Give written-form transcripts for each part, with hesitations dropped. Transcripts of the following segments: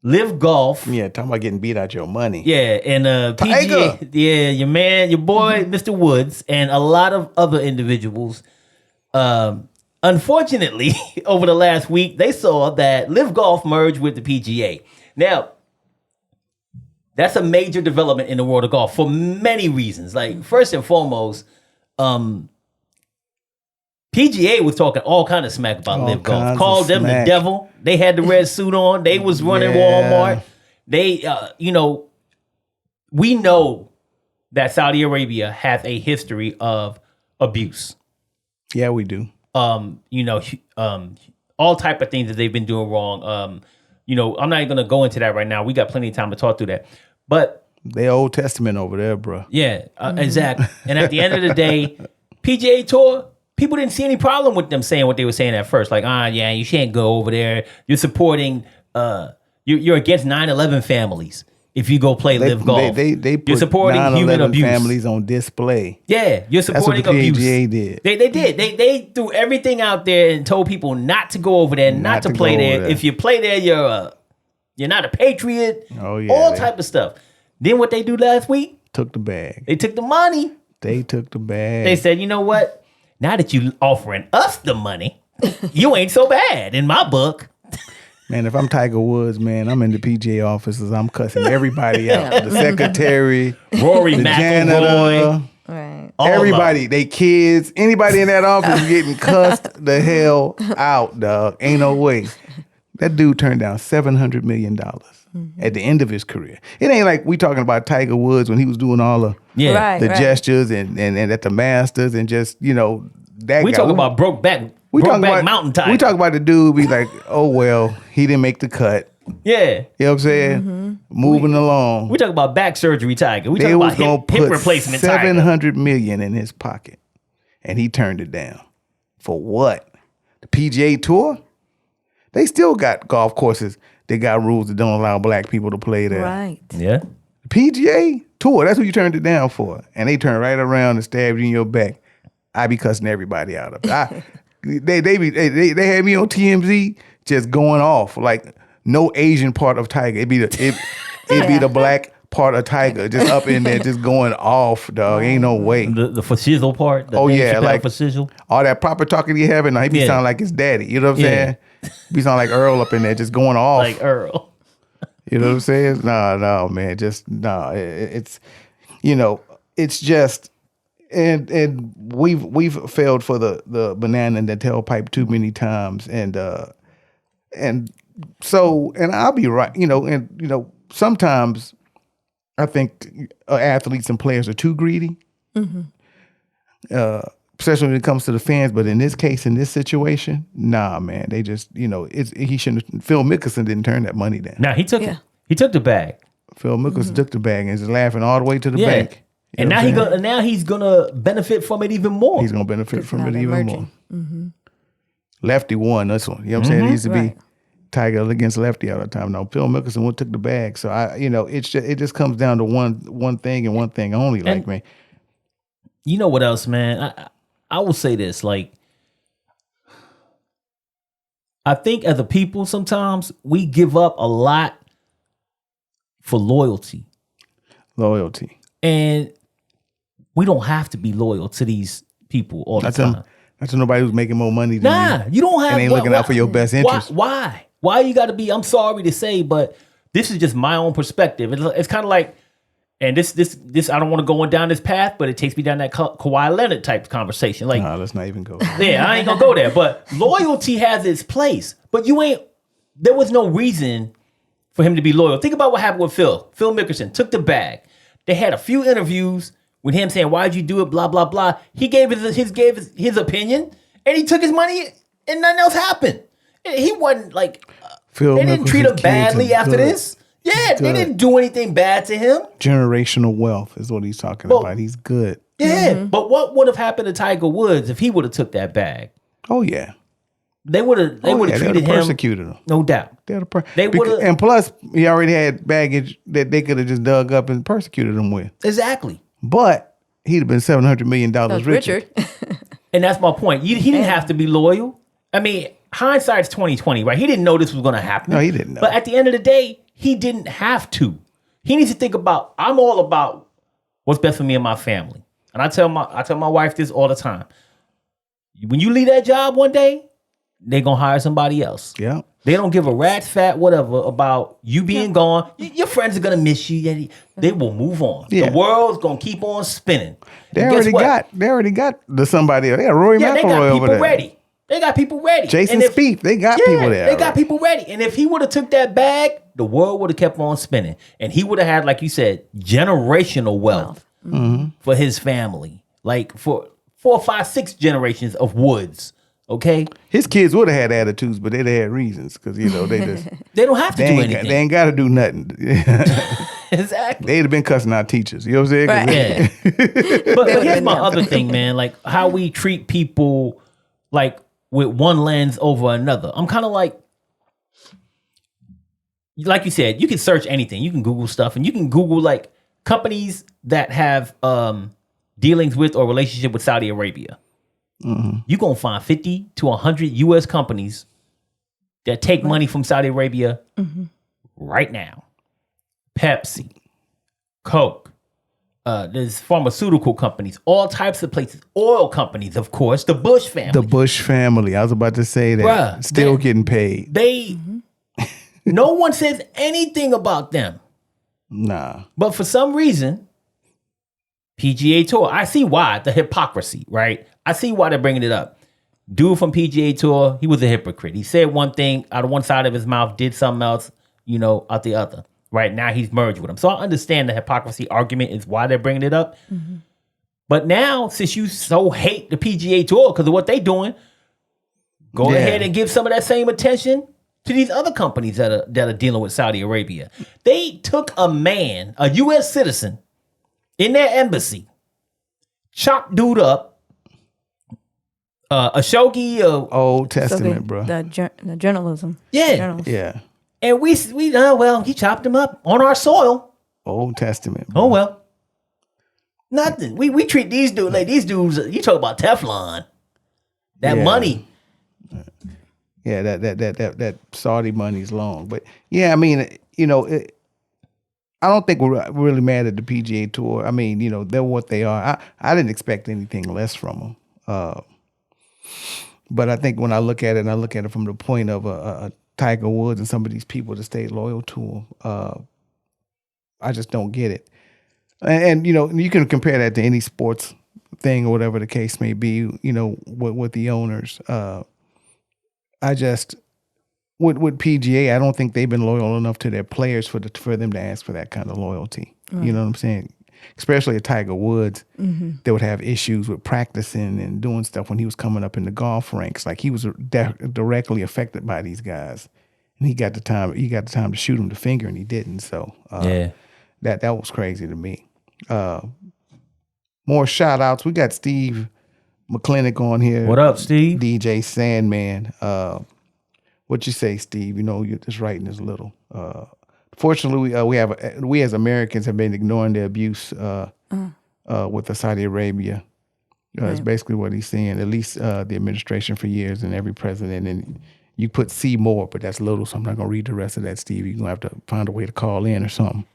LIV Golf. Yeah, talking about getting beat out your money. Yeah, and PGA. Yeah, your boy, Mr. Woods, and a lot of other individuals. Unfortunately, over the last week, they saw that LIV Golf merged with the PGA. Now, that's a major development in the world of golf for many reasons. Like, first and foremost, PGA was talking all kind of smack about LIV Golf. Called them the devil. They had the red suit on. They was running Walmart. They, we know that Saudi Arabia has a history of abuse. Yeah, we do. All type of things that they've been doing wrong. I'm not even gonna go into that right now. We got plenty of time to talk through that. But they Old Testament over there, bro. Yeah, exactly. And at the end of the day, PGA Tour, people didn't see any problem with them saying what they were saying at first. Like, yeah, you can't go over there. You're supporting, you're against 9/11 families if you go play LIV Golf. They put you're supporting 9/11 human abuse. families on display. Yeah, you're supporting That's what the abuse. PGA did. They did. They threw everything out there and told people not to go over there, not to play there. If you play there, you're not a patriot. Oh yeah, all type of stuff. Then what they do last week? Took the bag. They took the money. They took the bag. They said, you know what? Now that you offering us the money, you ain't so bad in my book. Man, if I'm Tiger Woods, man, I'm in the PGA offices. I'm cussing everybody out. The secretary, Rory the janitor, right? Everybody, they kids, anybody in that office is getting cussed the hell out, dog. Ain't no way. That dude turned down $700 million at the end of his career. It ain't like we talking about Tiger Woods when he was doing all the gestures and at the Masters and just, that we guy. talk about Brokeback Mountain Tiger. We talk about the dude be like, oh, well, he didn't make the cut. Yeah. You know what I'm saying? Moving along. We talk about back surgery Tiger. We talk about hip put replacement Tiger. $700 million in his pocket. And he turned it down. For what? The PGA Tour? They still got golf courses. They got rules that don't allow black people to play there. Right. Yeah. The PGA Tour, that's what you turned it down for. And they turn right around and stab you in your back. I be cussing everybody out of it. They had me on TMZ just going off like no Asian part of Tiger. It'd be the black part of Tiger just up in there just going off, dog. Ain't no way. The facizzle part. Like facizzle. All that proper talking he having. He be sound like his daddy. You know what I'm saying? He sound like Earl up in there just going off. Like Earl. You know what I'm saying? No, man. Just no. It's it's just. And we've failed for the banana and the tailpipe too many times, and I'll be right, sometimes I think athletes and players are too greedy, especially when it comes to the fans. But in this case, in this situation, nah, man, they just he shouldn't. Phil Mickelson didn't turn that money down. Nah, he took it. He took the bag. Phil Mickelson took the bag and is laughing all the way to the bank. And now he's gonna benefit from it even more. He's gonna benefit from it even more. Mm-hmm. Lefty won this one. You know what I'm saying? It used to be Tiger against Lefty all the time. No, Phil Mickelson took the bag. So it just comes down to one thing and one thing only. Like, man, you know what else, man? I will say this. Like, I think as a people, sometimes we give up a lot for loyalty. And we don't have to be loyal to these people all the time. Not to nobody who's making more money than you. You don't have and ain't looking out for your best interest. Why you got to be? I'm sorry to say, but this is just my own perspective. It's kind of like, and this I don't want to go down this path, but it takes me down that Kawhi Leonard type conversation. Like, let's not even go. Yeah, I ain't gonna go there. But loyalty has its place. But there was no reason for him to be loyal. Think about what happened with Phil. Phil Mickelson took the bag. They had a few interviews with him saying, "Why'd you do it?" Blah blah blah. He gave his opinion, and he took his money, and nothing else happened. He wasn't like they didn't treat him badly after this. Yeah, they didn't do anything bad to him. Generational wealth is what he's talking about. He's good. Yeah, but what would have happened to Tiger Woods if he would have took that bag? Oh yeah, they would have treated him, persecuted him, no doubt. They would have, and plus he already had baggage that they could have just dug up and persecuted him with. Exactly. But he'd have been $700 million richer. And that's my point. He didn't have to be loyal. I mean, hindsight's 20/20, right? He didn't know this was going to happen. No, he didn't know. But at the end of the day, he didn't have to. He needs to think about, I'm all about what's best for me and my family. And I tell my wife this all the time. When you leave that job one day, they're going to hire somebody else. Yeah. They don't give a rat's fat whatever about you being gone. Your friends are going to miss you. They will move on. Yeah. The world's going to keep on spinning. They already got the somebody else. They got Rory McIlroy over there. Ready. They got people ready. Jason Spieth, they got people there. They got people ready. And if he would have took that bag, the world would have kept on spinning. And he would have had, like you said, generational wealth for his family. Like for 4, 5, 6 generations of Woods. Okay? His kids would have had attitudes, but they'd have had reasons because, they just... they don't have to do anything. They ain't got to do nothing. Exactly. They'd have been cussing out teachers. You know what I'm saying? Right. Yeah. but here's my other thing, man. Like how we treat people like with one lens over another. I'm kind of like you said, you can search anything. You can Google stuff and you can Google like companies that have dealings with or relationship with Saudi Arabia. You're going to find 50 to 100 U.S. companies that take money from Saudi Arabia right now. Pepsi, Coke, there's pharmaceutical companies, all types of places, oil companies, of course, the Bush family. The Bush family. I was about to say that. Bruh, Still getting paid. No one says anything about them. Nah. But for some reason, PGA Tour, I see why, the hypocrisy, right? I see why they're bringing it up. Dude from PGA Tour, he was a hypocrite. He said one thing out of one side of his mouth, did something else, out the other. Right now, he's merged with him. So I understand the hypocrisy argument is why they're bringing it up. But now, since you so hate the PGA Tour because of what they're doing, go ahead and give some of that same attention to these other companies that are dealing with Saudi Arabia. They took a man, a U.S. citizen, in their embassy, chopped dude up, a shogi of Old Testament, bro. The journalism. Yeah. Journals. Yeah. And we he chopped him up on our soil. Old Testament, bro. Oh well. Nothing. We treat these dudes like these dudes, you talk about Teflon. That money. Yeah, that Saudi money's long. But yeah, I mean, I don't think we're really mad at the PGA Tour. I mean, they're what they are. I didn't expect anything less from them. But I think when I look at it, and I look at it from the point of a Tiger Woods and some of these people that stay loyal to him, I just don't get it. And you can compare that to any sports thing or whatever the case may be, with the owners. With PGA, I don't think they've been loyal enough to their players for them to ask for that kind of loyalty. Right. You know what I'm saying? Especially a Tiger Woods, they would have issues with practicing and doing stuff when he was coming up in the golf ranks. Like he was directly affected by these guys, and he got the time to shoot him the finger, and he didn't. So that was crazy to me. More shout outs. We got Steve McClinic on here. What up, Steve? DJ Sandman. What you say, Steve? You're just writing this little. Fortunately, we as Americans have been ignoring the abuse with the Saudi Arabia. It's basically what he's saying. At least the administration for years and every president. And you put see more, but that's little, so I'm not gonna read the rest of that, Steve. You're gonna have to find a way to call in or something.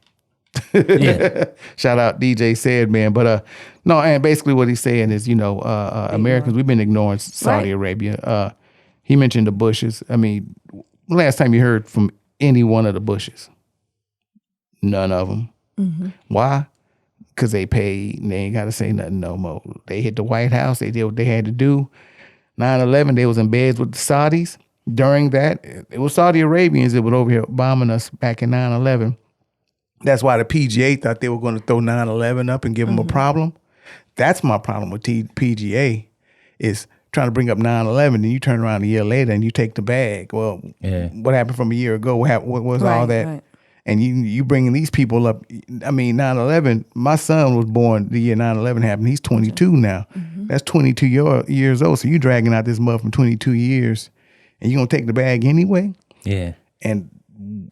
Yeah. Shout out DJ Sandman. But no, and basically what he's saying is, Americans, we've been ignoring Saudi Arabia. He mentioned the Bushes. I mean, last time you heard from any one of the Bushes? None of them. Why? Because they paid and they ain't got to say nothing no more. They hit the White House. They did what they had to do. 9/11, they was in beds with the Saudis. During that, it was Saudi Arabians that were over here bombing us back in 9/11. That's why the PGA thought they were going to throw 9/11 up and give them a problem. That's my problem with PGA is trying to bring up 9/11 and you turn around a year later and you take the bag. Well, what happened from a year ago? What was all that? Right. And you bringing these people up. I mean, 9/11, my son was born the year 9/11 happened. He's 22 now. That's 22 years old. So you dragging out this mother from 22 years and you going to take the bag anyway? Yeah. And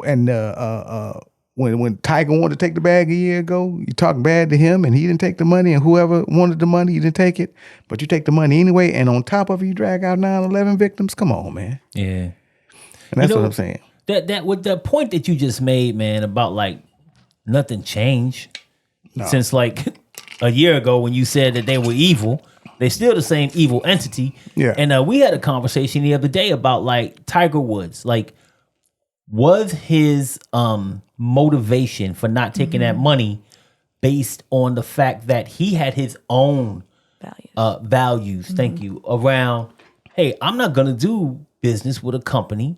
when Tiger wanted to take the bag a year ago, you talk bad to him and he didn't take the money, and whoever wanted the money, you didn't take it, but you take the money anyway, and on top of it, you drag out 9/11 victims? Come on, man. Yeah. And that's what I'm saying. that with the point that you just made, man, about like nothing changed since like a year ago when you said that they were evil. They're still the same evil entity. Yeah. And we had a conversation the other day about like Tiger Woods. Like, was his motivation for not taking that money based on the fact that he had his own values, thank you, around, hey, I'm not going to do business with a company,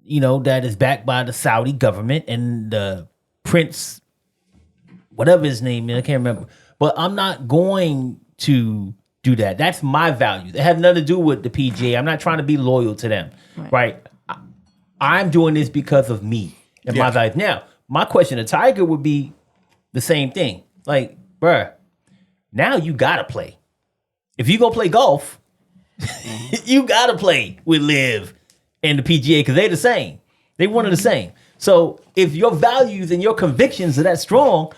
you know, that is backed by the Saudi government and the Prince, whatever his name is, I can't remember. But I'm not going to do that. That's my values. It has nothing to do with the PGA. I'm not trying to be loyal to them, right? I'm doing this because of me and my values. Now, my question to Tiger would be the same thing. Like, bruh, now you gotta play. If you go play golf, you gotta play with LIV and the PGA because they're the same. They one of the same. So if your values and your convictions are that strong,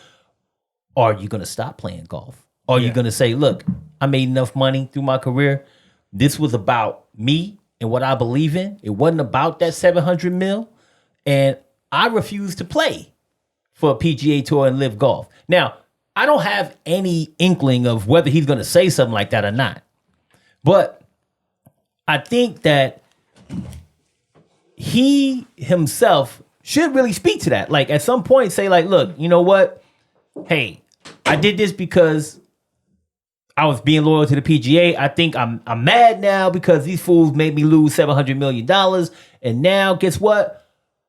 are you gonna stop playing golf? Or are you gonna say, look, I made enough money through my career. This was about me and what I believe in. It wasn't about that 700 mil. And I refuse to play for a PGA Tour and LIV Golf. Now, I don't have any inkling of whether he's going to say something like that or not. But I think that he himself should really speak to that. Like at some point say like, look, you know what? Hey, I did this because I was being loyal to the PGA. I think I'm mad now because these fools made me lose $700 million. And now guess what?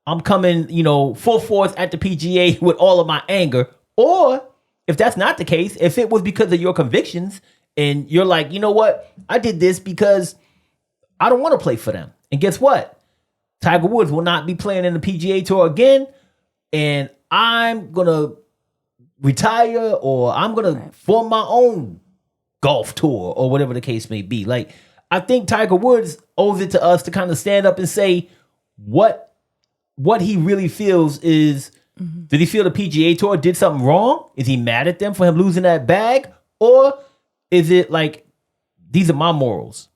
I'm coming, you know, full force at the PGA with all of my anger. Or if that's not the case, if it was because of your convictions and you're like, you know what? I did this because I don't want to play for them. And guess what? Tiger Woods will not be playing in the PGA Tour again. And I'm going to retire or I'm going to form my own golf tour or whatever the case may be. Like, I think Tiger Woods owes it to us to kind of stand up and say what he really feels is, did he feel the PGA Tour did something wrong? Is he mad at them for him losing that bag? Or is it like, these are my morals.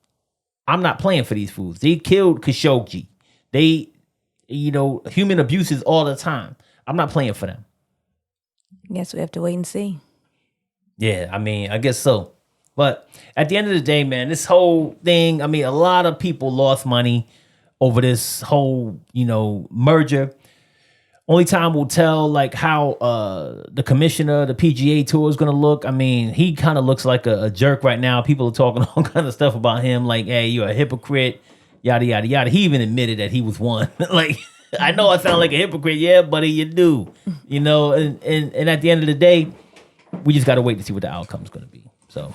I'm not playing for these fools. They killed Khashoggi. They, you know, human abuses all the time. I'm not playing for them. Guess we have to wait and see. Yeah, I mean, I guess so. But at the end of the day, man, this whole thing, I mean, a lot of people lost money over this whole, you know, merger. Only time will tell, like, how the commissioner, the PGA Tour is going to look. I mean, he kind of looks like a jerk right now. People are talking all kind of stuff about him, like, hey, you're a hypocrite, yada, yada, yada. He even admitted that he was one. Like, I know I sound like a hypocrite. Yeah, buddy, you do. You know, and at the end of the day, we just got to wait to see what the outcome is going to be. So